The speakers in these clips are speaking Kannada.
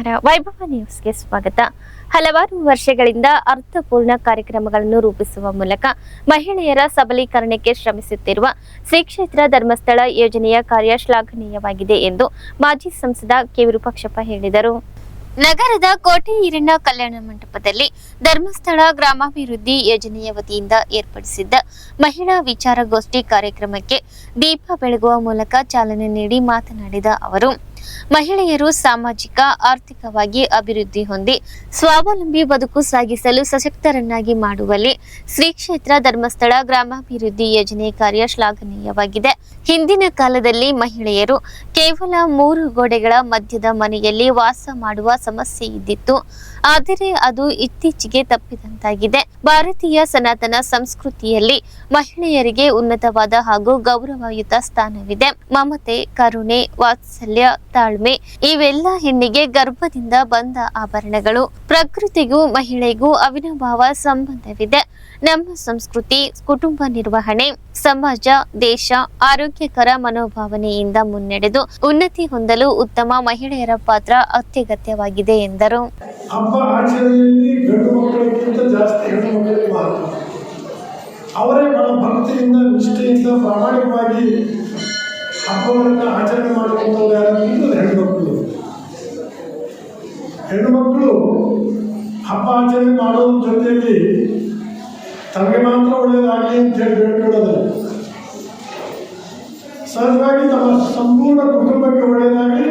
ನಮಸ್ಕಾರ. ವೈಭವ ನ್ಯೂಸ್ಗೆ ಸ್ವಾಗತ. ಹಲವಾರು ವರ್ಷಗಳಿಂದ ಅರ್ಥಪೂರ್ಣ ಕಾರ್ಯಕ್ರಮಗಳನ್ನು ರೂಪಿಸುವ ಮೂಲಕ ಮಹಿಳೆಯರ ಸಬಲೀಕರಣಕ್ಕೆ ಶ್ರಮಿಸುತ್ತಿರುವ ಶ್ರೀ ಕ್ಷೇತ್ರ ಧರ್ಮಸ್ಥಳ ಯೋಜನೆಯ ಕಾರ್ಯ ಶ್ಲಾಘನೀಯವಾಗಿದೆ ಎಂದು ಮಾಜಿ ಸಂಸದ ಕೆ ವಿರೂಪಾಕ್ಷಪ್ಪ ಹೇಳಿದರು. ನಗರದ ಕೋಟೆ ಈರಣ್ಣ ಕಲ್ಯಾಣ ಮಂಟಪದಲ್ಲಿ ಧರ್ಮಸ್ಥಳ ಗ್ರಾಮಾಭಿವೃದ್ಧಿ ಯೋಜನೆಯ ವತಿಯಿಂದ ಏರ್ಪಡಿಸಿದ್ದ ಮಹಿಳಾ ವಿಚಾರಗೋಷ್ಠಿ ಕಾರ್ಯಕ್ರಮಕ್ಕೆ ದೀಪ ಬೆಳಗುವ ಮೂಲಕ ಚಾಲನೆ ನೀಡಿ ಮಾತನಾಡಿದ ಅವರು, ಮಹಿಳೆಯರು ಸಾಮಾಜಿಕ ಆರ್ಥಿಕವಾಗಿ ಅಭಿವೃದ್ಧಿ ಹೊಂದಿ ಸ್ವಾವಲಂಬಿ ಬದುಕು ಸಾಗಿಸಲು ಸಶಕ್ತರನ್ನಾಗಿ ಮಾಡುವಲ್ಲಿ ಶ್ರೀ ಕ್ಷೇತ್ರ ಧರ್ಮಸ್ಥಳ ಗ್ರಾಮಾಭಿವೃದ್ಧಿ ಯೋಜನೆ ಕಾರ್ಯ ಶ್ಲಾಘನೀಯವಾಗಿದೆ. ಹಿಂದಿನ ಕಾಲದಲ್ಲಿ ಮಹಿಳೆಯರು ಕೇವಲ 3 ಗೋಡೆಗಳ ಮಧ್ಯದ ಮನೆಯಲ್ಲಿ ವಾಸ ಮಾಡುವ ಸಮಸ್ಯೆ ಇದ್ದಿತ್ತು. ಆದರೆ ಅದು ಇತ್ತೀಚೆಗೆ ತಪ್ಪಿದಂತಾಗಿದೆ. ಭಾರತೀಯ ಸನಾತನ ಸಂಸ್ಕೃತಿಯಲ್ಲಿ ಮಹಿಳೆಯರಿಗೆ ಉನ್ನತವಾದ ಹಾಗೂ ಗೌರವಯುತ ಸ್ಥಾನವಿದೆ. ಮಮತೆ, ಕರುಣೆ, ವಾತ್ಸಲ್ಯ, ತಾಳ್ಮೆ ಇವೆಲ್ಲ ಹೆಣ್ಣಿಗೆ ಗರ್ಭದಿಂದ ಬಂದ ಆಭರಣಗಳು. ಪ್ರಕೃತಿಗೂ ಮಹಿಳೆಗೂ ಅವಿನಾಭಾವ ಸಂಬಂಧವಿದೆ. ನಮ್ಮ ಸಂಸ್ಕೃತಿ, ಕುಟುಂಬ ನಿರ್ವಹಣೆ, ಸಮಾಜ, ದೇಶ ಆರೋಗ್ಯಕರ ಮನೋಭಾವನೆಯಿಂದ ಮುನ್ನಡೆದು ಉನ್ನತಿ ಹೊಂದಲು ಉತ್ತಮ ಮಹಿಳೆಯರ ಪಾತ್ರ ಅತ್ಯಗತ್ಯವಾಗಿದೆ ಎಂದರು. ಹಬ್ಬ ಆಚರಣೆಯಲ್ಲಿ ಗಂಡು ಮಕ್ಕಳಿಗಿಂತ ಜಾಸ್ತಿ ಹೆಣ್ಣು ಮಕ್ಕಳಿಗೆ ಮಹತ್ವ. ಅವರೇ ಬಹಳ ಭಕ್ತಿಯಿಂದ, ನಿಷ್ಠೆಯಿಂದ, ಪ್ರಾಮಾಣಿಕವಾಗಿ ಹಬ್ಬಗಳನ್ನು ಆಚರಣೆ ಮಾಡುವಂಥವ್ರು ಯಾರಂದ್ರೆ ಹೆಣ್ಣುಮಕ್ಕಳು. ಹೆಣ್ಣುಮಕ್ಕಳು ಹಬ್ಬ ಆಚರಣೆ ಮಾಡೋದ್ರ ಜೊತೆಯಲ್ಲಿ ತಮಗೆ ಮಾತ್ರ ಒಳ್ಳೆಯದಾಗಲಿ ಅಂತ ಹೇಳಿ ಬೇಡ್ಕೊಳ್ಳೋದು, ಸಹಜವಾಗಿ ನಮ್ಮ ಸಂಪೂರ್ಣ ಕುಟುಂಬಕ್ಕೆ ಒಳ್ಳೆಯದಾಗಲಿ,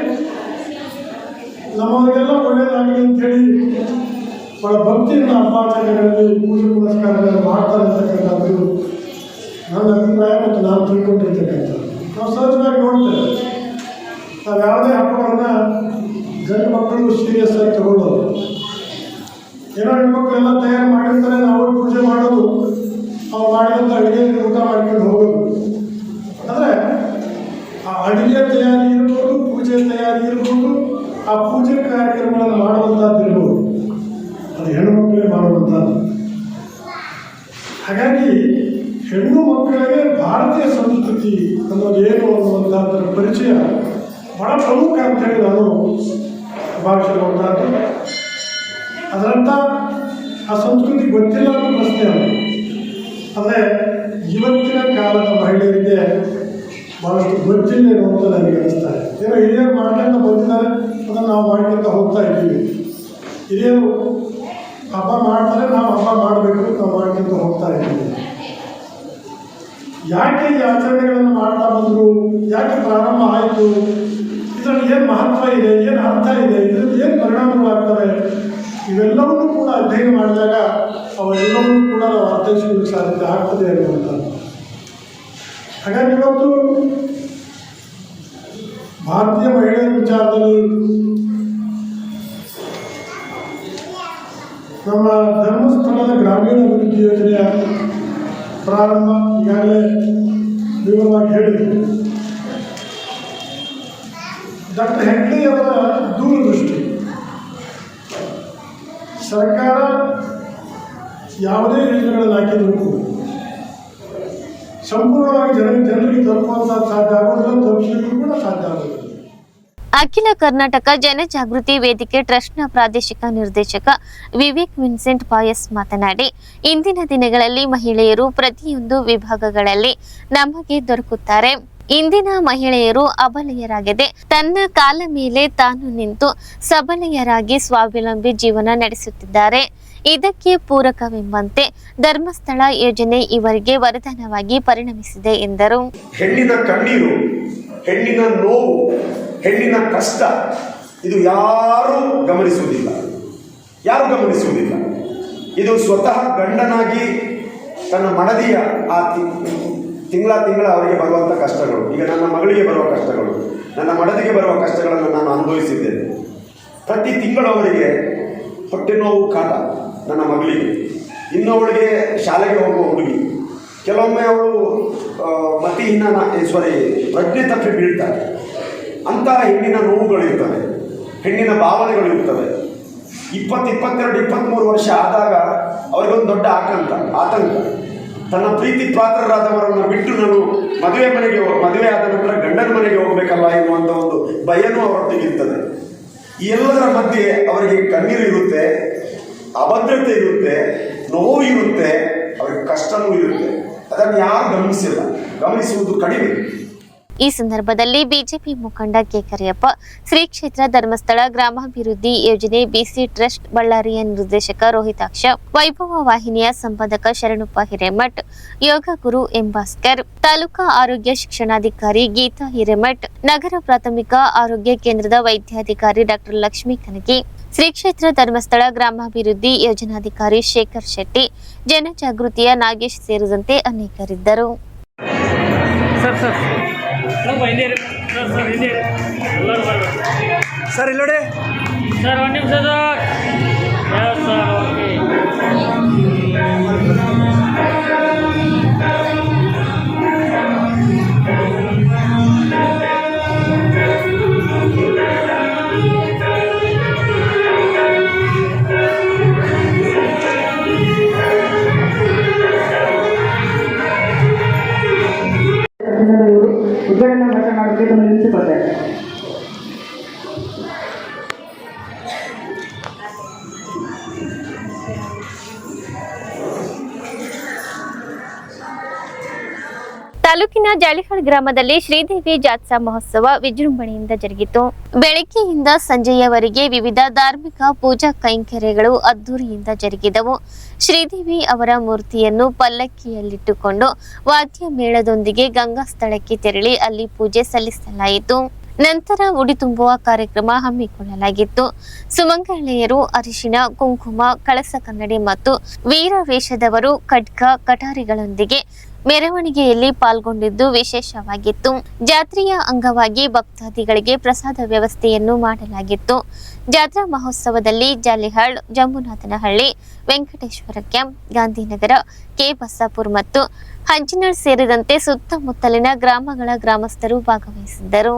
ನಮ್ಮವರಿಗೆಲ್ಲ ಒಳ್ಳೆಯದಾಗಲಿ ಅಂಥೇಳಿ ಬಹಳ ಭಕ್ತಿಯಿಂದ ಹಬ್ಬಾಚರಣೆಗಳಲ್ಲಿ ಪೂಜೆ ಪುನಸ್ಕಾರಗಳನ್ನು ಮಾಡ್ತಾರೆ ಅಂತಕ್ಕಂಥದ್ದು ನನ್ನ ಅಭಿಪ್ರಾಯ ಮತ್ತು ನಾನು ತಿಳ್ಕೊಂಡಿರ್ತಕ್ಕಂಥದ್ದು. ನಾವು ಸಹಜವಾಗಿ ನೋಡ್ತೇವೆ, ನಾವು ಯಾವುದೇ ಹಬ್ಬಗಳನ್ನು ಗಂಡು ಮಕ್ಕಳು ಸೀರಿಯಸ್ ಆಗಿ ತಗೊಳ್ಳೋದು. ಏನೋ ಹೆಣ್ಮಕ್ಳೆಲ್ಲ ತಯಾರು ಮಾಡಿರ್ತಾರೆ, ನಾವು ಪೂಜೆ ಮಾಡೋದು, ಅವ್ರು ಮಾಡಿದಂಥ ಅಡುಗೆ ಊಟ ಮಾಡ್ಕೊಂಡು ಹೋಗೋದು. ಅಂದರೆ ಆ ಅಡುಗೆ ತಯಾರಿ ಇರ್ಬೋದು, ಪೂಜೆ ತಯಾರಿ ಇರ್ಬೋದು, ಆ ಪೂಜೆ ಕಾರ್ಯಕ್ರಮಗಳನ್ನು ಮಾಡುವಂಥದ್ದು ಇರ್ಬೋದು, ಅದು ಹೆಣ್ಣು ಮಕ್ಕಳೇ ಮಾಡುವಂಥದ್ದು. ಹಾಗಾಗಿ ಹೆಣ್ಣು ಮಕ್ಕಳಿಗೆ ಭಾರತೀಯ ಸಂಸ್ಕೃತಿ ಅನ್ನೋದೇನು ಅನ್ನುವಂಥದ್ರ ಪರಿಚಯ ಬಹಳ ಪ್ರಮುಖ ಅಂತೇಳಿ ನಾನು ಭಾವಿಸಿರುವಂಥದ್ದು. ಅದರಂಥ ಆ ಸಂಸ್ಕೃತಿ ಗೊತ್ತಿಲ್ಲ ಅನ್ನೋ ಪ್ರಶ್ನೆ ಅಲ್ಲ. ಆದರೆ ಇವತ್ತಿನ ಕಾಲದ ಮಹಿಳೆಯರಿಗೆ ಭಾಳಷ್ಟು ಗೊತ್ತಿಲ್ಲ ಅಂತ ನನಗೆ ಅನಿಸ್ತಾರೆ. ಏನೋ ಹಿರಿಯರು ಮಾಡ್ಕೊಂತ ಬಂದಿದ್ದಾರೆ, ಅದನ್ನು ನಾವು ಮಾಡ್ಕೊಂತ ಹೋಗ್ತಾ ಇದ್ದೀವಿ. ಹಿರಿಯರು ಹಬ್ಬ ಮಾಡ್ತಾರೆ, ನಾವು ಹಬ್ಬ ಮಾಡಬೇಕು, ನಾವು ಮಾಡ್ಕೊಂತ ಹೋಗ್ತಾ ಇದ್ದೀವಿ. ಯಾಕೆ ಈ ಆಚರಣೆಗಳನ್ನು ಮಾಡ್ತಾ ಬಂದರು, ಯಾಕೆ ಪ್ರಾರಂಭ ಆಯಿತು, ಇದರಲ್ಲಿ ಏನು ಮಹತ್ವ ಇದೆ, ಏನು ಅರ್ಥ ಇದೆ, ಇದರಲ್ಲಿ ಏನು ಪರಿಣಾಮಗಳಾಗ್ತವೆ, ಇವೆಲ್ಲವನ್ನೂ ಕೂಡ ಅಧ್ಯಯನ ಮಾಡಿದಾಗ ಅವೆಲ್ಲವನ್ನೂ ಕೂಡ ನಾವು ಅರ್ಥೈಸಿಕೊಳ್ಳಲು ಸಾಧ್ಯತೆ ಆಗ್ತದೆ ಅನ್ನುವಂಥದ್ದು. ಹಾಗಾಗಿ ಇವತ್ತು ಭಾರತೀಯ ಮಹಿಳೆಯರ ವಿಚಾರದಲ್ಲಿ ನಮ್ಮ ಧರ್ಮಸ್ಥಳದ ಗ್ರಾಮೀಣ ಅಭಿವೃದ್ಧಿ ಯೋಜನೆಯ ಪ್ರಾರಂಭ ಈಗಾಗಲೇ ವಿವರವಾಗಿ ಹೇಳಿದರು. ಡಾಕ್ಟರ್ ಹೆಗ್ಡೆಯವರ ದೂರದೃಷ್ಟಿ, ಸರ್ಕಾರ ಯಾವುದೇ ಯೋಜನೆಗಳನ್ನು ಹಾಕಿದರೂ ಸಂಪೂರ್ಣವಾಗಿ ಜನರಿಗೆ ತಲುಪುವಂಥ ಸಾಧ್ಯ ಆಗೋದಿಲ್ಲ, ತಲುಪಿಸಲಿಕ್ಕೂ ಕೂಡ ಸಾಧ್ಯ ಆಗೋದಿಲ್ಲ. ಅಖಿಲ ಕರ್ನಾಟಕ ಜನಜಾಗೃತಿ ವೇದಿಕೆ ಟ್ರಸ್ಟ್ನ ಪ್ರಾದೇಶಿಕ ನಿರ್ದೇಶಕ ವಿವೇಕ್ ವಿನ್ಸೆಂಟ್ ಪಾಯಸ್ ಮಾತನಾಡಿ, ಇಂದಿನ ದಿನಗಳಲ್ಲಿ ಮಹಿಳೆಯರು ಪ್ರತಿಯೊಂದು ವಿಭಾಗಗಳಲ್ಲಿ ನಮಗೆ ದೊರಕುತ್ತಾರೆ. ಇಂದಿನ ಮಹಿಳೆಯರು ಅಬಲೆಯರಾಗದೆ ತನ್ನ ಕಾಲ ಮೇಲೆ ತಾನು ನಿಂತು ಸಬಲೆಯರಾಗಿ ಸ್ವಾವಲಂಬಿ ಜೀವನ ನಡೆಸುತ್ತಿದ್ದಾರೆ. ಇದಕ್ಕೆ ಪೂರಕವೆಂಬಂತೆ ಧರ್ಮಸ್ಥಳ ಯೋಜನೆ ಇವರಿಗೆ ವರದಾನವಾಗಿ ಪರಿಣಮಿಸಿದೆ ಎಂದರು. ಹೆಣ್ಣಿನ ಕಣ್ಣೀರು, ಹೆಣ್ಣಿನ ನೋವು, ಹೆಣ್ಣಿನ ಕಷ್ಟ ಇದು ಯಾರೂ ಗಮನಿಸುವುದಿಲ್ಲ. ಇದು ಸ್ವತಃ ಗಂಡನಾಗಿ ತನ್ನ ಮಡದಿಯ ಆ ತಿಂಗಳ ಅವರಿಗೆ ಬರುವಂಥ ಕಷ್ಟಗಳು, ಈಗ ನನ್ನ ಮಗಳಿಗೆ ಬರುವ ಕಷ್ಟಗಳು, ನನ್ನ ಮಡದಿಗೆ ಬರುವ ಕಷ್ಟಗಳನ್ನು ನಾನು ಅನುಭವಿಸಿದ್ದೇನೆ. ಪ್ರತಿ ತಿಂಗಳು ಅವರಿಗೆ ಹೊಟ್ಟೆ ನೋವು ಕಾಟ, ನನ್ನ ಮಗಳಿಗೆ, ಇನ್ನೊವಳಿಗೆ ಶಾಲೆಗೆ ಹೋಗುವ ಹುಡುಗಿ, ಕೆಲವೊಮ್ಮೆ ಅವಳು ಪ್ರಜ್ಞೆ ತಪ್ಪಿ ಬೀಳ್ತಾರೆ. ಅಂತಹ ಹೆಣ್ಣಿನ ನೋವುಗಳಿರ್ತವೆ, ಹೆಣ್ಣಿನ ಭಾವನೆಗಳಿರ್ತವೆ. 20, 22, 23 ವರ್ಷ ಆದಾಗ ಅವರಿಗೊಂದು ದೊಡ್ಡ ಆತಂಕ. ತನ್ನ ಪ್ರೀತಿ ಪಾತ್ರರಾದವರನ್ನು ಬಿಟ್ಟು ನಾನು ಮದುವೆ ಆದ ನಂತರ ಗಂಡನ ಮನೆಗೆ ಹೋಗಬೇಕಲ್ಲ ಎನ್ನುವಂಥ ಒಂದು ಭಯನೂ ಅವರೊಟ್ಟಿಗಿರ್ತದೆ. ಈ ಎಲ್ಲದರ ಮಧ್ಯೆ ಅವರಿಗೆ ಕಣ್ಣೀರು ಇರುತ್ತೆ, ಅಭದ್ರತೆ ಇರುತ್ತೆ, ನೋವು ಇರುತ್ತೆ, ಅವರಿಗೆ ಕಷ್ಟವೂ ಇರುತ್ತೆ. ಅದನ್ನು ಯಾರು ಗಮನಿಸುವುದು ಕಡಿಮೆ. ಈ ಸಂದರ್ಭದಲ್ಲಿ ಬಿಜೆಪಿ ಮುಖಂಡ ಕೆ ಕರಿಯಪ್ಪ, ಶ್ರೀ ಕ್ಷೇತ್ರ ಧರ್ಮಸ್ಥಳ ಗ್ರಾಮಾಭಿವೃದ್ಧಿ ಯೋಜನೆ ಬಿಸಿ ಟ್ರಸ್ಟ್ ಬಳ್ಳಾರಿಯ ನಿರ್ದೇಶಕ ರೋಹಿತಾಕ್ಷ, ವೈಭವ ವಾಹಿನಿಯ ಸಂಪಾದಕ ಶರಣಪ್ಪ ಹಿರೇಮಠ್, ಯೋಗ ಗುರು ಎಂ ಭಾಸ್ಕರ್, ತಾಲೂಕಾ ಆರೋಗ್ಯ ಶಿಕ್ಷಣಾಧಿಕಾರಿ ಗೀತಾ ಹಿರೇಮಠ್, ನಗರ ಪ್ರಾಥಮಿಕ ಆರೋಗ್ಯ ಕೇಂದ್ರದ ವೈದ್ಯಾಧಿಕಾರಿ ಡಾಕ್ಟರ್ ಲಕ್ಷ್ಮೀ ಕನಗಿ, ಶ್ರೀ ಕ್ಷೇತ್ರ ಧರ್ಮಸ್ಥಳ ಗ್ರಾಮಾಭಿವೃದ್ಧಿ ಯೋಜನಾಧಿಕಾರಿ ಶೇಖರ್ ಶೆಟ್ಟಿ, ಜನಜಾಗೃತಿಯ ನಾಗೇಶ್ ಸೇರಿದಂತೆ ಅನೇಕರಿದ್ದರು. ಸರ್ ಇಲ್ಲಿ ನೋಡಿ ಸರ್ ಒಂದು ನಿಮಿಷ ಸರ್ ಓಕೆ ಉದ್ಘಾಟನೆ ಭಾಷಣ ಮಾಡೋಕ್ಕೆ ತಮ್ಮ ನಿಲ್ಲಿಸಿಕೊಳ್ತಾರೆ. ತಾಲೂಕಿನ ಜಾಲಿಹಾಳ್ ಗ್ರಾಮದಲ್ಲಿ ಶ್ರೀದೇವಿ ಜಾತ್ರಾ ಮಹೋತ್ಸವ ವಿಜೃಂಭಣೆಯಿಂದ ಜರುಗಿತು. ಬೆಳಗ್ಗೆಯಿಂದ ಸಂಜೆಯವರೆಗೆ ವಿವಿಧ ಧಾರ್ಮಿಕ ಪೂಜಾ ಕೈಂಕರ್ಯಗಳು ಅದ್ದೂರಿಯಿಂದ ಜರುಗಿದವು. ಶ್ರೀದೇವಿ ಅವರ ಮೂರ್ತಿಯನ್ನು ಪಲ್ಲಕ್ಕಿಯಲ್ಲಿಟ್ಟುಕೊಂಡು ವಾದ್ಯ ಮೇಳದೊಂದಿಗೆ ಗಂಗಾ ಸ್ಥಳಕ್ಕೆ ತೆರಳಿ ಅಲ್ಲಿ ಪೂಜೆ ಸಲ್ಲಿಸಲಾಯಿತು. ನಂತರ ಉಡಿ ತುಂಬುವ ಕಾರ್ಯಕ್ರಮ ಹಮ್ಮಿಕೊಳ್ಳಲಾಗಿತ್ತು. ಸುಮಂಗಳೆಯರು ಅರಿಶಿನ, ಕುಂಕುಮ, ಕಳಸ ಕನ್ನಡಿ ಮತ್ತು ವೀರ ವೇಷದವರು ಖಡ್ಗ, ಕಟಾರಿಗಳೊಂದಿಗೆ ಮೆರವಣಿಗೆಯಲ್ಲಿ ಪಾಲ್ಗೊಂಡಿದ್ದು ವಿಶೇಷವಾಗಿತ್ತು. ಜಾತ್ರೆಯ ಅಂಗವಾಗಿ ಭಕ್ತಾದಿಗಳಿಗೆ ಪ್ರಸಾದ ವ್ಯವಸ್ಥೆಯನ್ನು ಮಾಡಲಾಗಿತ್ತು. ಜಾತ್ರಾ ಮಹೋತ್ಸವದಲ್ಲಿ ಜಾಲಿಹಾಳ್, ಜಂಬುನಾಥನಹಳ್ಳಿ, ವೆಂಕಟೇಶ್ವರ ಕ್ಯಾಂಪ್, ಗಾಂಧಿನಗರ, ಕೆ ಬಸ್ಸಾಪುರ್ ಮತ್ತು ಹಂಚಿನಾಳ್ ಸೇರಿದಂತೆ ಸುತ್ತಮುತ್ತಲಿನ ಗ್ರಾಮಗಳ ಗ್ರಾಮಸ್ಥರು ಭಾಗವಹಿಸಿದ್ದರು.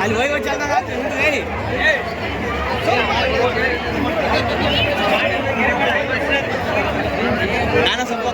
ಅಲ್ಲಿ ಹೋಗಿ ನಾನು ಸ್ವಲ್ಪ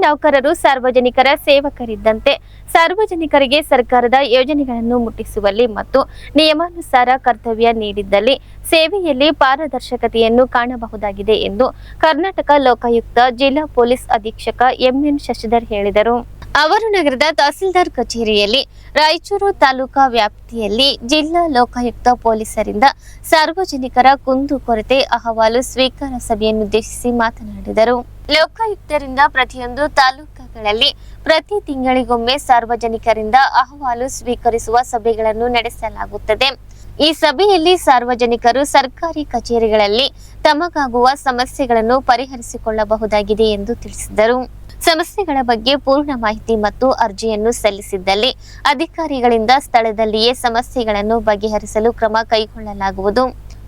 ನೌಕರರು ಸಾರ್ವಜನಿಕರ ಸೇವಕರಿದ್ದಂತೆ ಸಾರ್ವಜನಿಕರಿಗೆ ಸರ್ಕಾರದ ಯೋಜನೆಗಳನ್ನು ಮುಟ್ಟಿಸುವಲ್ಲಿ ಮತ್ತು ನಿಯಮಾನುಸಾರ ಕರ್ತವ್ಯ ನೀಡಿದ್ದಲ್ಲಿ ಸೇವೆಯಲ್ಲಿ ಪಾರದರ್ಶಕತೆಯನ್ನು ಕಾಣಬಹುದಾಗಿದೆ ಎಂದು ಕರ್ನಾಟಕ ಲೋಕಾಯುಕ್ತ ಜಿಲ್ಲಾ ಪೊಲೀಸ್ ಅಧೀಕ್ಷಕ ಎಂಎನ್ ಶಶಿಧರ್ ಹೇಳಿದರು. ಅವರು ನಗರದ ತಹಸೀಲ್ದಾರ್ ಕಚೇರಿಯಲ್ಲಿ ರಾಯಚೂರು ತಾಲೂಕಾ ವ್ಯಾಪ್ತಿಯಲ್ಲಿ ಜಿಲ್ಲಾ ಲೋಕಾಯುಕ್ತ ಪೊಲೀಸರಿಂದ ಸಾರ್ವಜನಿಕರ ಕುಂದುಕೊರತೆ ಅಹವಾಲು ಸ್ವೀಕಾರ ಸಭೆಯನ್ನುದ್ದೇಶಿಸಿ ಮಾತನಾಡಿದರು. ಲೋಕಾಯುಕ್ತರಿಂದ ಪ್ರತಿಯೊಂದು ತಾಲೂಕುಗಳಲ್ಲಿ ಪ್ರತಿ ತಿಂಗಳಿಗೊಮ್ಮೆ ಸಾರ್ವಜನಿಕರಿಂದ ಅಹವಾಲು ಸ್ವೀಕರಿಸುವ ಸಭೆಗಳನ್ನು ನಡೆಸಲಾಗುತ್ತದೆ. ಈ ಸಭೆಯಲ್ಲಿ ಸಾರ್ವಜನಿಕರು ಸರ್ಕಾರಿ ಕಚೇರಿಗಳಲ್ಲಿ ತಮಗಾಗುವ ಸಮಸ್ಯೆಗಳನ್ನು ಪರಿಹರಿಸಿಕೊಳ್ಳಬಹುದಾಗಿದೆ ಎಂದು ತಿಳಿಸಿದರು. ಸಮಸ್ಯೆಗಳ ಬಗ್ಗೆ ಪೂರ್ಣ ಮಾಹಿತಿ ಮತ್ತು ಅರ್ಜಿಯನ್ನು ಸಲ್ಲಿಸಿದ್ದಲ್ಲಿ ಅಧಿಕಾರಿಗಳಿಂದ ಸ್ಥಳದಲ್ಲಿಯೇ ಸಮಸ್ಯೆಗಳನ್ನು ಬಗೆಹರಿಸಲು ಕ್ರಮ ಕೈಗೊಳ್ಳಲಾಗುವುದು.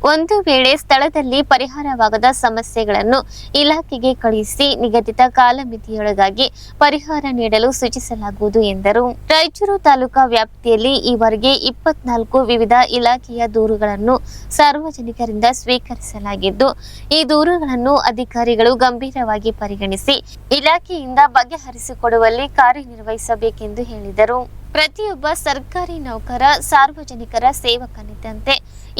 ಒಂದು ವೇಳೆ ಸ್ಥಳದಲ್ಲಿ ಪರಿಹಾರವಾಗದ ಸಮಸ್ಯೆಗಳನ್ನು ಇಲಾಖೆಗೆ ಕಳುಹಿಸಿ ನಿಗದಿತ ಕಾಲಮಿತಿಯೊಳಗಾಗಿ ಪರಿಹಾರ ನೀಡಲು ಸೂಚಿಸಲಾಗುವುದು ಎಂದರು. ರಾಯಚೂರು ತಾಲೂಕಾ ವ್ಯಾಪ್ತಿಯಲ್ಲಿ ಈವರೆಗೆ 24 ವಿವಿಧ ಇಲಾಖೆಯ ದೂರುಗಳನ್ನು ಸಾರ್ವಜನಿಕರಿಂದ ಸ್ವೀಕರಿಸಲಾಗಿದ್ದು, ಈ ದೂರುಗಳನ್ನು ಅಧಿಕಾರಿಗಳು ಗಂಭೀರವಾಗಿ ಪರಿಗಣಿಸಿ ಇಲಾಖೆಯಿಂದ ಬಗೆಹರಿಸಿಕೊಡುವಲ್ಲಿ ಕಾರ್ಯನಿರ್ವಹಿಸಬೇಕೆಂದು ಹೇಳಿದರು. ಪ್ರತಿಯೊಬ್ಬ ಸರ್ಕಾರಿ ನೌಕರ ಸಾರ್ವಜನಿಕರ ಸೇವಕನಿದ್ದಂತೆ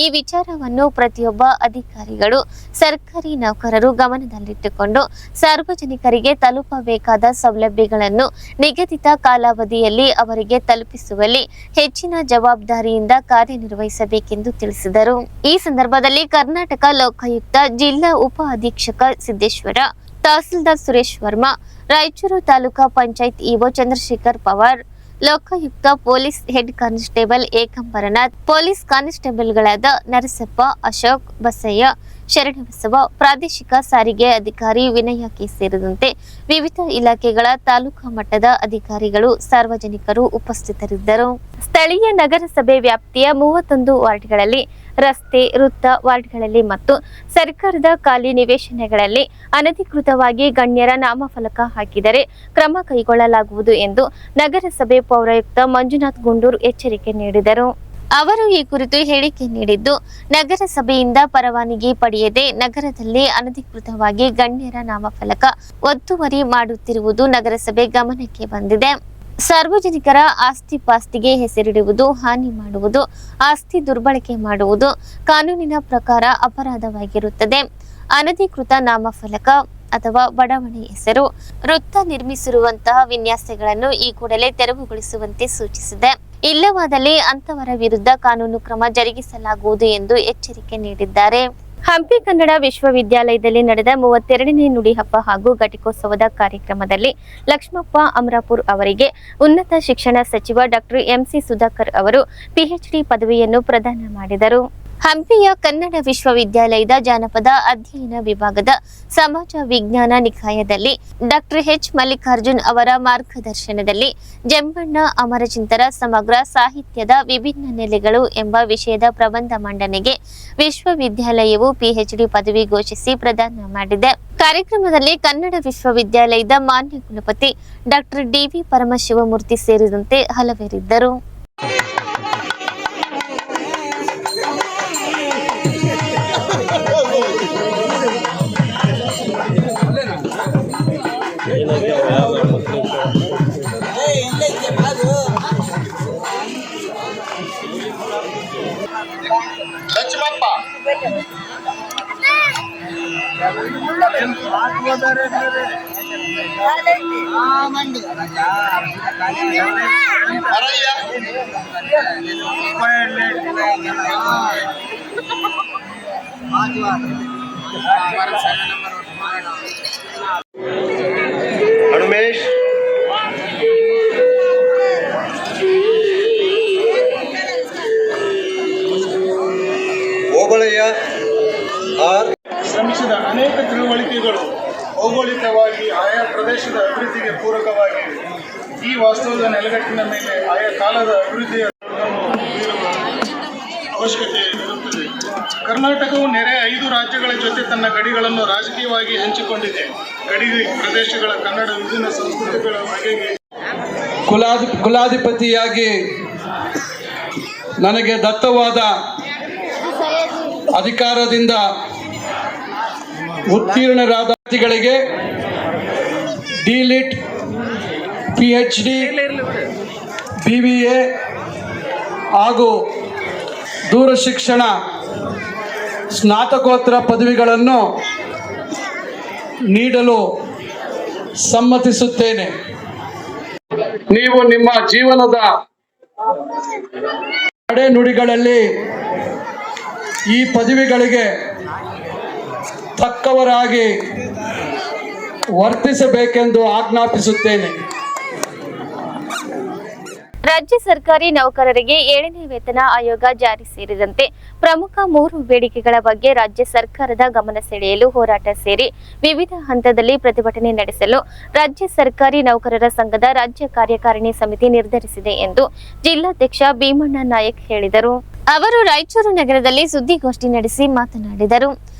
ಈ ವಿಚಾರವನ್ನು ಪ್ರತಿಯೊಬ್ಬ ಅಧಿಕಾರಿಗಳು ಸರ್ಕಾರಿ ನೌಕರರು ಗಮನದಲ್ಲಿಟ್ಟುಕೊಂಡು ಸಾರ್ವಜನಿಕರಿಗೆ ತಲುಪಬೇಕಾದ ಸೌಲಭ್ಯಗಳನ್ನು ನಿಗದಿತ ಕಾಲಾವಧಿಯಲ್ಲಿ ಅವರಿಗೆ ತಲುಪಿಸುವಲ್ಲಿ ಹೆಚ್ಚಿನ ಜವಾಬ್ದಾರಿಯಿಂದ ಕಾರ್ಯನಿರ್ವಹಿಸಬೇಕೆಂದು ತಿಳಿಸಿದರು. ಈ ಸಂದರ್ಭದಲ್ಲಿ ಕರ್ನಾಟಕ ಲೋಕಾಯುಕ್ತ ಜಿಲ್ಲಾ ಉಪ ಅಧೀಕ್ಷಕ Siddeshwar, tahsildar Suresh Varma, Raichur taluka panchayat EO Chandrashekhar Pawar, Lokayukta police head constable Ekambaranath, police ಕಾನ್ಸ್ಟೇಬಲ್ಗಳಾದ ನರಸಪ್ಪ, ಅಶೋಕ್, ಬಸಯ್ಯ, ಶರಣಬಸವ, ಪ್ರಾದೇಶಿಕ ಸಾರಿಗೆ ಅಧಿಕಾರಿ ವಿನಯ ಕೆ ಸೇರಿದಂತೆ ವಿವಿಧ ಇಲಾಖೆಗಳ ತಾಲೂಕಾ ಮಟ್ಟದ ಅಧಿಕಾರಿಗಳು, ಸಾರ್ವಜನಿಕರು ಉಪಸ್ಥಿತರಿದ್ದರು. ಸ್ಥಳೀಯ ನಗರಸಭೆ ವ್ಯಾಪ್ತಿಯ 31 ವಾರ್ಡ್ಗಳಲ್ಲಿ ರಸ್ತೆ, ವೃತ್ತ ವಾರ್ಡ್ಗಳಲ್ಲಿ ಮತ್ತು ಸರ್ಕಾರದ ಖಾಲಿ ನಿವೇಶನಗಳಲ್ಲಿ ಅನಧಿಕೃತವಾಗಿ ಗಣ್ಯರ ನಾಮಫಲಕ ಹಾಕಿದರೆ ಕ್ರಮ ಕೈಗೊಳ್ಳಲಾಗುವುದು ಎಂದು ನಗರಸಭೆ ಪೌರಾಯುಕ್ತ ಮಂಜುನಾಥ್ ಗುಂಡೂರ್ ಎಚ್ಚರಿಕೆ ನೀಡಿದರು. ಅವರು ಈ ಕುರಿತು ಹೇಳಿಕೆ ನೀಡಿದ್ದು, ನಗರಸಭೆಯಿಂದ ಪರವಾನಗಿ ಪಡೆಯದೆ ನಗರದಲ್ಲಿ ಅನಧಿಕೃತವಾಗಿ ಗಣ್ಯರ ನಾಮಫಲಕ ಒತ್ತುವರಿ ಮಾಡುತ್ತಿರುವುದು ನಗರಸಭೆ ಗಮನಕ್ಕೆ ಬಂದಿದೆ. ಸಾರ್ವಜನಿಕರ ಆಸ್ತಿ ಪಾಸ್ತಿಗೆ ಹೆಸರಿಡುವುದು, ಹಾನಿ ಮಾಡುವುದು, ಆಸ್ತಿ ದುರ್ಬಳಕೆ ಮಾಡುವುದು ಕಾನೂನಿನ ಪ್ರಕಾರ ಅಪರಾಧವಾಗಿರುತ್ತದೆ. ಅನಧಿಕೃತ ನಾಮಫಲಕ ಅಥವಾ ಬಡಾವಣೆ ಹೆಸರು, ವೃತ್ತ ನಿರ್ಮಿಸಿರುವಂತಹ ವಿನ್ಯಾಸಗಳನ್ನು ಈ ಕೂಡಲೇ ತೆರವುಗೊಳಿಸುವಂತೆ ಸೂಚಿಸಿದೆ. ಇಲ್ಲವಾದಲ್ಲಿ ಅಂತವರ ವಿರುದ್ಧ ಕಾನೂನು ಕ್ರಮ ಜರುಗಿಸಲಾಗುವುದು ಎಂದು ಎಚ್ಚರಿಕೆ ನೀಡಿದ್ದಾರೆ. ಹಂಪಿ ಕನ್ನಡ ವಿಶ್ವವಿದ್ಯಾಲಯದಲ್ಲಿ ನಡೆದ 32ನೇ ನುಡಿ ಹಬ್ಬ ಹಾಗೂ ಘಟಿಕೋತ್ಸವದ ಕಾರ್ಯಕ್ರಮದಲ್ಲಿ ಲಕ್ಷ್ಮಪ್ಪ ಅಮರಾಪುರ್ ಅವರಿಗೆ ಉನ್ನತ ಶಿಕ್ಷಣ ಸಚಿವ ಡಾಕ್ಟರ್ ಎಂಸಿ ಸುಧಾಕರ್ ಅವರು ಪಿಎಚ್ಡಿ ಪದವಿಯನ್ನು ಪ್ರದಾನ ಮಾಡಿದರು. ಹಂಪಿಯ ಕನ್ನಡ ವಿಶ್ವವಿದ್ಯಾಲಯದ ಜಾನಪದ ಅಧ್ಯಯನ ವಿಭಾಗದ ಸಮಾಜ ವಿಜ್ಞಾನ ನಿಕಾಯದಲ್ಲಿ ಡಾಕ್ಟರ್ ಎಚ್ ಮಲ್ಲಿಕಾರ್ಜುನ್ ಅವರ ಮಾರ್ಗದರ್ಶನದಲ್ಲಿ ಜಂಬಣ್ಣ ಅಮರಚಿಂತರ ಸಮಗ್ರ ಸಾಹಿತ್ಯದ ವಿಭಿನ್ನ ನೆಲೆಗಳು ಎಂಬ ವಿಷಯದ ಪ್ರಬಂಧ ಮಂಡನೆಗೆ ವಿಶ್ವವಿದ್ಯಾಲಯವು ಪಿಎಚ್ಡಿ ಪದವಿ ಘೋಷಿಸಿ ಪ್ರದಾನ ಮಾಡಿದೆ. ಕಾರ್ಯಕ್ರಮದಲ್ಲಿ ಕನ್ನಡ ವಿಶ್ವವಿದ್ಯಾಲಯದ ಮಾನ್ಯ ಕುಲಪತಿ ಡಾಕ್ಟರ್ ಡಿವಿ ಪರಮಶಿವಮೂರ್ತಿ ಸೇರಿದಂತೆ ಹಲವರಿದ್ದರು. ಹನುಮೇಶ್ ಓಬಳಯ್ಯ ಶ್ರಮಿಸಿದ ಅನೇಕ ತಿಳುವಳಿಕೆಗಳು ಭೌಗೋಳಿಕವಾಗಿ ಆಯಾ ಪ್ರದೇಶದ ಅಭಿವೃದ್ಧಿಗೆ ಪೂರಕವಾಗಿ ಈ ವಾಸ್ತವದ ನೆಲೆಗಟ್ಟಿನ ಮೇಲೆ ಆಯಾ ಕಾಲದ ಅಭಿವೃದ್ಧಿಯ ಅವಶ್ಯಕತೆ ಇರುತ್ತದೆ. ಕರ್ನಾಟಕವು ನೆರೆ 5 ರಾಜ್ಯಗಳ ಜೊತೆ ತನ್ನ ಗಡಿಗಳನ್ನು ರಾಜಕೀಯವಾಗಿ ಹಂಚಿಕೊಂಡಿದೆ. ಗಡಿ ಪ್ರದೇಶಗಳ ಕನ್ನಡ ವಿಭಿನ್ನ ಸಂಸ್ಕೃತಿಗಳ ಬಗೆಗೆ ಕುಲಾಧಿಪತಿಯಾಗಿ ನನಗೆ ದತ್ತವಾದ ಅಧಿಕಾರದಿಂದ ಉತ್ತೀರ್ಣರಾದ ವ್ಯಕ್ತಿಗಳಿಗೆ ಡಿಲಿಟ್ PhD, BBA ಹಾಗೂ ದೂರಶಿಕ್ಷಣ ಸ್ನಾತಕೋತ್ತರ ಪದವಿಗಳನ್ನು ನೀಡಲು ಸಮ್ಮತಿಸುತ್ತೇನೆ. ನೀವು ನಿಮ್ಮ ಜೀವನದ ನಡೆನುಡಿಗಳಲ್ಲಿ ಈ ಪದವಿಗಳಿಗೆ ತಕ್ಕವರಾಗಿ ವರ್ತಿಸಬೇಕೆಂದು ಆಜ್ಞಾಪಿಸುತ್ತೇನೆ. ರಾಜ್ಯ ಸರ್ಕಾರಿ ನೌಕರರಿಗೆ 7ನೇ ವೇತನ ಆಯೋಗ ಜಾರಿ ಸೇರಿದಂತೆ ಪ್ರಮುಖ 3 ಬೇಡಿಕೆಗಳ ಬಗ್ಗೆ ರಾಜ್ಯ ಸರ್ಕಾರದ ಗಮನ ಸೆಳೆಯಲು ಹೋರಾಟ ಸೇರಿ ವಿವಿಧ ಹಂತದಲ್ಲಿ ಪ್ರತಿಭಟನೆ ನಡೆಸಲು ರಾಜ್ಯ ಸರ್ಕಾರಿ ನೌಕರರ ಸಂಘದ ರಾಜ್ಯ ಕಾರ್ಯಕಾರಿಣಿ ಸಮಿತಿ ನಿರ್ಧರಿಸಿದೆ ಎಂದು ಜಿಲ್ಲಾಧ್ಯಕ್ಷ ಭೀಮಣ್ಣ ನಾಯಕ್ ಹೇಳಿದರು. ಅವರು ರಾಯಚೂರು ನಗರದಲ್ಲಿ ಸುದ್ದಿಗೋಷ್ಠಿ ನಡೆಸಿ ಮಾತನಾಡಿದರು.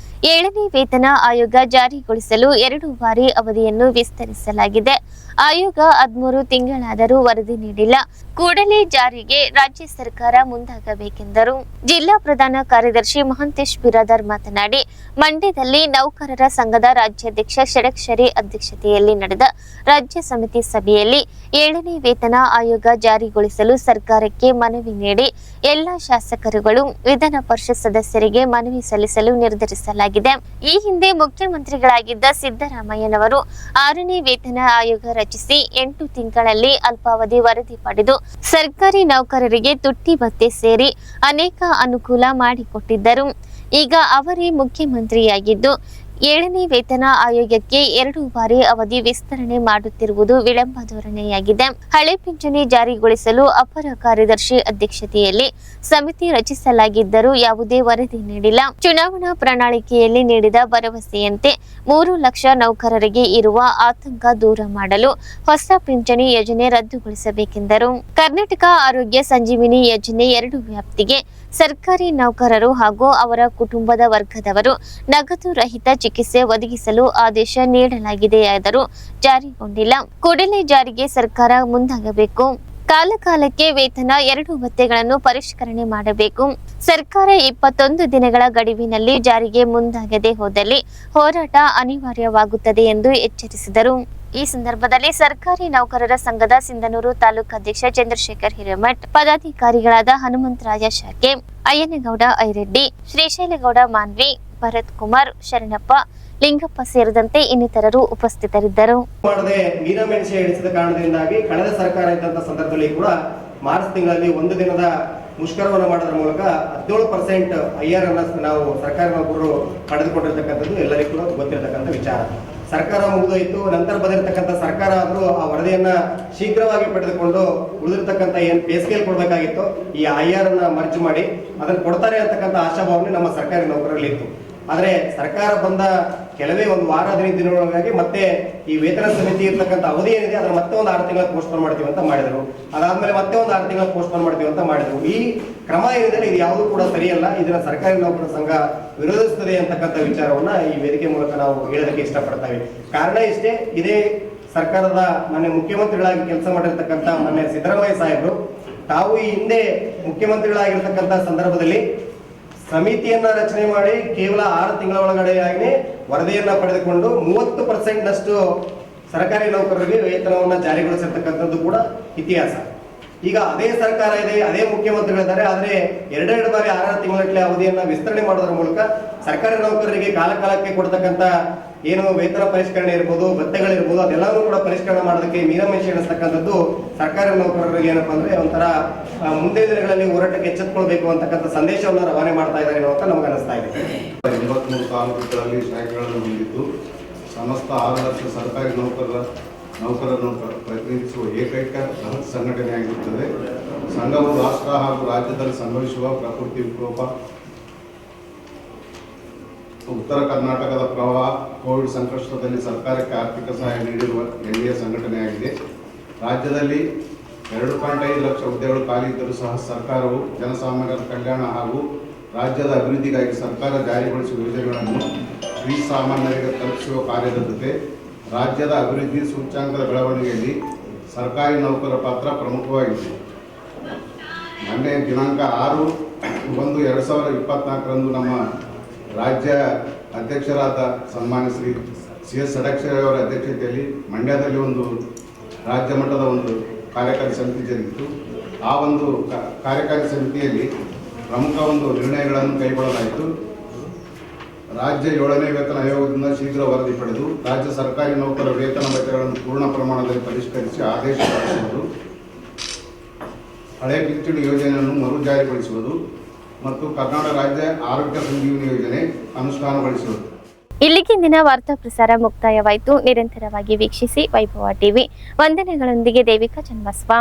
7ನೇ ವೇತನ ಆಯೋಗ ಜಾರಿಗೊಳಿಸಲು 2 ಬಾರಿ ಅವಧಿಯನ್ನು ವಿಸ್ತರಿಸಲಾಗಿದೆ. ಆಯೋಗ 13 ತಿಂಗಳಾದರೂ ವರದಿ ನೀಡಿಲ್ಲ. ಕೂಡಲೇ ಜಾರಿಗೆ ರಾಜ್ಯ ಸರ್ಕಾರ ಮುಂದಾಗಬೇಕೆಂದರು. ಜಿಲ್ಲಾ ಪ್ರಧಾನ ಕಾರ್ಯದರ್ಶಿ ಮಹಂತೇಶ್ ಬಿರಾದಾರ್ ಮಾತನಾಡಿ, ಮಂಡ್ಯದಲ್ಲಿ ನೌಕರರ ಸಂಘದ ರಾಜ್ಯಾಧ್ಯಕ್ಷ ಷಡಕ್ಷರಿ ಅಧ್ಯಕ್ಷತೆಯಲ್ಲಿ ನಡೆದ ರಾಜ್ಯ ಸಮಿತಿ ಸಭೆಯಲ್ಲಿ 7ನೇ ವೇತನ ಆಯೋಗ ಜಾರಿಗೊಳಿಸಲು ಸರ್ಕಾರಕ್ಕೆ ಮನವಿ ನೀಡಿ ಎಲ್ಲಾ ಶಾಸಕರುಗಳು ವಿಧಾನ ಪರಿಷತ್ ಸದಸ್ಯರಿಗೆ ಮನವಿ ಸಲ್ಲಿಸಲು ನಿರ್ಧರಿಸಲಾಗಿದೆ. ಈ ಹಿಂದೆ ಮುಖ್ಯಮಂತ್ರಿಗಳಾಗಿದ್ದ ಸಿದ್ದರಾಮಯ್ಯನವರು 6ನೇ ವೇತನ ಆಯೋಗ ರಚಿಸಿ 8 ತಿಂಗಳಲ್ಲಿ ಅಲ್ಪಾವಧಿ ವರದಿ ಪಡೆದು ಸರ್ಕಾರಿ ನೌಕರರಿಗೆ ತುಟ್ಟಿ ಭತ್ಯೆ ಸೇರಿ ಅನೇಕ ಅನುಕೂಲ ಮಾಡಿಕೊಟ್ಟಿದ್ದರು. ಈಗ ಅವರೇ ಮುಖ್ಯಮಂತ್ರಿಯಾಗಿದ್ದು 7ನೇ ವೇತನ ಆಯೋಗಕ್ಕೆ 2 ಬಾರಿ ಅವಧಿ ವಿಸ್ತರಣೆ ಮಾಡುತ್ತಿರುವುದು ವಿಳಂಬ ಧೋರಣೆಯಾಗಿದೆ. ಹಳೆ ಪಿಂಚಣಿ ಜಾರಿಗೊಳಿಸಲು ಅಪರ ಕಾರ್ಯದರ್ಶಿ ಅಧ್ಯಕ್ಷತೆಯಲ್ಲಿ ಸಮಿತಿ ರಚಿಸಲಾಗಿದ್ದರೂ ಯಾವುದೇ ವರದಿ ನೀಡಿಲ್ಲ. ಚುನಾವಣಾ ಪ್ರಣಾಳಿಕೆಯಲ್ಲಿ ನೀಡಿದ ಭರವಸೆಯಂತೆ 3 ಲಕ್ಷ ನೌಕರರಿಗೆ ಇರುವ ಆತಂಕ ದೂರ ಮಾಡಲು ಹೊಸ ಪಿಂಚಣಿ ಯೋಜನೆ ರದ್ದುಗೊಳಿಸಬೇಕೆಂದರು. ಕರ್ನಾಟಕ ಆರೋಗ್ಯ ಸಂಜೀವಿನಿ ಯೋಜನೆ 2 ವ್ಯಾಪ್ತಿಗೆ ಸರ್ಕಾರಿ ನೌಕರರು ಹಾಗೂ ಅವರ ಕುಟುಂಬದ ವರ್ಗದವರು ನಗದು ರಹಿತ ಚಿಕಿತ್ಸೆ ಒದಗಿಸಲು ಆದೇಶ ನೀಡಲಾಗಿದೆಯಾದರೂ ಜಾರಿಗೊಂಡಿಲ್ಲ. ಕೂಡಲೇ ಜಾರಿಗೆ ಸರ್ಕಾರ ಮುಂದಾಗಬೇಕು. ಕಾಲಕಾಲಕ್ಕೆ ವೇತನ 2 ಭತ್ಯೆಗಳನ್ನು ಪರಿಷ್ಕರಣೆ ಮಾಡಬೇಕು. ಸರ್ಕಾರ 21 ದಿನಗಳ ಗಡುವಿನಲ್ಲಿ ಜಾರಿಗೆ ಮುಂದಾಗದೆ ಹೋದಲ್ಲಿ ಹೋರಾಟ ಅನಿವಾರ್ಯವಾಗುತ್ತದೆ ಎಂದು ಎಚ್ಚರಿಸಿದರು. ಈ ಸಂದರ್ಭದಲ್ಲಿ ಸರ್ಕಾರಿ ನೌಕರರ ಸಂಘದ ಸಿಂಧನೂರು ತಾಲೂಕು ಅಧ್ಯಕ್ಷ ಚಂದ್ರಶೇಖರ್ ಹಿರೇಮಠ್, ಪದಾಧಿಕಾರಿಗಳಾದ ಹನುಮಂತರಾಯ ಶಾಖೆ, ಅಯ್ಯನಗೌಡ ಐರೆಡ್ಡಿ, ಶ್ರೀಶೈಲಗೌಡ ಮಾನ್ವಿ, ಭರತ್ ಕುಮಾರ್, ಶರಣಪ್ಪ, ಲಿಂಗಪ್ಪ ಸೇರಿದಂತೆ ಇನ್ನಿತರರು ಉಪಸ್ಥಿತರಿದ್ದರು. ಮೀನಮೆಣಸೆ ಇಳಿಸಿದ ಕಾರಣದಿಂದಾಗಿ ಕಳೆದ ಸರ್ಕಾರ ಇದ್ದಂತ ಸಂದರ್ಭದಲ್ಲಿ ಕೂಡ ಮಾರ್ಚ್ ತಿಂಗಳಲ್ಲಿ 1 ದಿನದ ಮುಷ್ಕರವನ್ನು ಮಾಡೋದ್ರ ಮೂಲಕ 17% IR ಅನ್ನ ನಾವು ಸರ್ಕಾರಿ ನೌಕರರು ಪಡೆದುಕೊಂಡಿರ್ತಕ್ಕಂಥದ್ದು ಎಲ್ಲರಿಗೂ ಕೂಡ ಗೊತ್ತಿರತಕ್ಕಂಥ ವಿಚಾರ. ಸರ್ಕಾರ ಮುಗಿದೋಯ್ತು. ನಂತರ ಬಂದಿರತಕ್ಕಂಥ ಸರ್ಕಾರ ಆದರೂ ಆ ವರದಿಯನ್ನ ಶೀಘ್ರವಾಗಿ ಪಡೆದುಕೊಂಡು ಉಳಿದಿರ್ತಕ್ಕಂಥ ಏನು ಪೇ ಸ್ಕೇಲ್ ಕೊಡಬೇಕಾಗಿತ್ತು ಈ IR ಅನ್ನ ಮರ್ಜ್ ಮಾಡಿ ಅದನ್ನು ಕೊಡ್ತಾರೆ ಅಂತಕ್ಕಂಥ ಆಶಾಭಾವನೆ ನಮ್ಮ ಸರ್ಕಾರಿ ನೌಕರರಲ್ಲಿ ಇತ್ತು. ಆದರೆ ಸರ್ಕಾರ ಬಂದ ಕೆಲವೇ 1 ವಾರ 15 ದಿನಗಳೊಳಗಾಗಿ ಮತ್ತೆ ಈ ವೇತನ ಸಮಿತಿ ಇರ್ತಕ್ಕಂಥ ಅವಧಿ ಏನಿದೆ ಅದನ್ನ ಮತ್ತೆ 1 6 ತಿಂಗಳ ಪೋಸ್ಟ್ಪೋನ್ ಮಾಡ್ತೀವಿ ಅಂತ ಮಾಡಿದ್ರು. ಅದಾದ್ಮೇಲೆ ಮತ್ತೆ 1 6 ತಿಂಗಳ ಪೋಸ್ಟ್ಪೋನ್ ಮಾಡ್ತೀವಿ ಅಂತ ಮಾಡಿದ್ರು. ಈ ಕ್ರಮ ಏನಿದೆ ಇದು ಯಾವುದೂ ಕೂಡ ಸರಿಯಲ್ಲ. ಇದನ್ನ ಸರ್ಕಾರಿ ನೌಕರರ ಸಂಘ ವಿರೋಧಿಸುತ್ತದೆ ಅಂತಕ್ಕಂಥ ವಿಚಾರವನ್ನ ಈ ವೇದಿಕೆ ಮೂಲಕ ನಾವು ಹೇಳೋದಕ್ಕೆ ಇಷ್ಟಪಡ್ತೇವೆ. ಕಾರಣ ಇಷ್ಟೇ, ಇದೇ ಸರ್ಕಾರದ ಮಾನ್ಯ ಮುಖ್ಯಮಂತ್ರಿಗಳಾಗಿ ಕೆಲಸ ಮಾಡಿರ್ತಕ್ಕಂಥ ಮಾನ್ಯ ಸಿದ್ದರಾಮಯ್ಯ ಸಾಹೇಬರು ತಾವು ಈ ಹಿಂದೆ ಮುಖ್ಯಮಂತ್ರಿಗಳಾಗಿರ್ತಕ್ಕಂಥ ಸಂದರ್ಭದಲ್ಲಿ ಸಮಿತಿಯನ್ನ ರಚನೆ ಮಾಡಿ ಕೇವಲ 6 ತಿಂಗಳ ಒಳಗಡೆಯಾಗಿ ವರದಿಯನ್ನ ಪಡೆದುಕೊಂಡು 30% ಸರ್ಕಾರಿ ನೌಕರರಿಗೆ ವೇತನವನ್ನ ಜಾರಿಗೊಳಿಸಿರ್ತಕ್ಕಂಥದ್ದು ಕೂಡ ಇತಿಹಾಸ. ಈಗ ಅದೇ ಸರ್ಕಾರ ಇದೆ, ಅದೇ ಮುಖ್ಯಮಂತ್ರಿಗಳಿದ್ದಾರೆ, ಆದರೆ 2 ಬಾರಿ 6 ತಿಂಗಳ ಅವಧಿಯನ್ನ ವಿಸ್ತರಣೆ ಮಾಡೋದ್ರ ಮೂಲಕ ಸರ್ಕಾರಿ ನೌಕರರಿಗೆ ಕಾಲಕಾಲಕ್ಕೆ ಕೊಡ್ತಕ್ಕಂಥ ಏನು ವೇತನ ಪರಿಷ್ಕರಣೆ ಇರ್ಬೋದು, ಭತ್ಯೆಗಳಿರ್ಬೋದು, ಅದೆಲ್ಲವೂ ಕೂಡ ಪರಿಷ್ಕರಣೆ ಮಾಡೋದಕ್ಕೆ ಮೀನಮೇಷ ಎಣಿಸ್ತಕ್ಕಂಥದ್ದು ಸರ್ಕಾರಿ ನೌಕರರಿಗೆ ಏನಪ್ಪಾ ಅಂದ್ರೆ ಒಂಥರ ಮುಂದಿನ ದಿನಗಳಲ್ಲಿ ಹೋರಾಟಕ್ಕೆ ಎಚ್ಚೆತ್ತುಕೊಳ್ಬೇಕು ಅಂತಕ್ಕಂಥ ಸಂದೇಶವನ್ನು ರವಾನೆ ಮಾಡ್ತಾ ಇದ್ದಾರೆ ಅಂತ ನಮ್ಗೆ ಅನಿಸ್ತಾ ಇದೆ. 83 ತಾಲೂಕುಗಳಲ್ಲಿ ಸ್ಟ್ರೈಕ್ಗಳನ್ನು ಹೊಂದಿದ್ದು ಸಮಸ್ತ 6 ಲಕ್ಷ ಸರ್ಕಾರಿ ನೌಕರರನ್ನು ಪ್ರತಿನಿಧಿಸುವ ಏಕೈಕ ಬೃಹತ್ ಸಂಘಟನೆಯಾಗಿರುತ್ತದೆ. ಸಂಘವು ರಾಷ್ಟ್ರ ಹಾಗೂ ರಾಜ್ಯದಲ್ಲಿ ಸಂಭವಿಸುವ ಪ್ರಕೃತಿ ವಿಕೋಪ, ಉತ್ತರ ಕರ್ನಾಟಕದ ಪ್ರವಾಹ, ಕೋವಿಡ್ ಸಂಕಷ್ಟದಲ್ಲಿ ಸರ್ಕಾರಕ್ಕೆ ಆರ್ಥಿಕ ಸಹಾಯ ನೀಡಿರುವ NDA ಸಂಘಟನೆಯಾಗಿದೆ. ರಾಜ್ಯದಲ್ಲಿ 2.5 ಲಕ್ಷ ಹುದ್ದೆಗಳು ಖಾಲಿ ಇದ್ದರೂ ಸಹ ಸರ್ಕಾರವು ಜನಸಾಮಾನ್ಯರ ಕಲ್ಯಾಣ ಹಾಗೂ ರಾಜ್ಯದ ಅಭಿವೃದ್ಧಿಗಾಗಿ ಸರ್ಕಾರ ಜಾರಿಗೊಳಿಸುವ ಯೋಜನೆಗಳನ್ನು ಶ್ರೀಸಾಮಾನ್ಯರಿಗೆ ತಲುಪಿಸುವ ಕಾರ್ಯದ ಜೊತೆ ರಾಜ್ಯದ ಅಭಿವೃದ್ಧಿ ಸೂಚ್ಯಂಕದ ಬೆಳವಣಿಗೆಯಲ್ಲಿ ಸರ್ಕಾರಿ ನೌಕರರ ಪಾತ್ರ ಪ್ರಮುಖವಾಗಿದೆ. ಮೊನ್ನೆ ದಿನಾಂಕ 6/1/2024 ನಮ್ಮ ರಾಜ್ಯ ಅಧ್ಯಕ್ಷರಾದ ಸನ್ಮಾನ್ಯ ಶ್ರೀ CS ಷಡಕ್ಷರಿ ಅವರ ಅಧ್ಯಕ್ಷತೆಯಲ್ಲಿ ಮಂಡ್ಯದಲ್ಲಿ ಒಂದು ರಾಜ್ಯ ಮಟ್ಟದ ಒಂದು ಕಾರ್ಯಕಾರಿ ಸಮಿತಿ ಜರುಗಿತು. ಆ ಒಂದು ಕಾರ್ಯಕಾರಿ ಸಮಿತಿಯಲ್ಲಿ ಪ್ರಮುಖ ಒಂದು ನಿರ್ಣಯಗಳನ್ನು ಕೈಗೊಳ್ಳಲಾಯಿತು. ರಾಜ್ಯ 7ನೇ ವೇತನ ಆಯೋಗದಿಂದ ಶೀಘ್ರ ವರದಿ ಪಡೆದು ರಾಜ್ಯ ಸರ್ಕಾರಿ ನೌಕರರ ವೇತನ ಭತ್ಯೆಗಳನ್ನು ಪೂರ್ಣ ಪ್ರಮಾಣದಲ್ಲಿ ಪರಿಷ್ಕರಿಸಿ ಆದೇಶ ಹೊರಡಿಸುವುದು, ಹಳೆ ಪಿಂಚಣಿ ಯೋಜನೆಯನ್ನು ಮರು ಜಾರಿಗೊಳಿಸುವುದು ಮತ್ತು ಕರ್ನಾಟಕ ರಾಜ್ಯ ಆರೋಗ್ಯ ಸಂಜೀವಿನಿ ಯೋಜನೆ ಅನುಷ್ಠಾನಗೊಳಿಸುವುದು. ಇಲ್ಲಿಗೆ ಇಂದಿನ ವಾರ್ತಾ ಪ್ರಸಾರ ಮುಕ್ತಾಯವಾಯಿತು. ನಿರಂತರವಾಗಿ ವೀಕ್ಷಿಸಿ ವೈಭವ ಟಿವಿ. ವಂದನೆಗಳೊಂದಿಗೆ ದೇವಿಕಾ ಚನ್ನಬಸವ.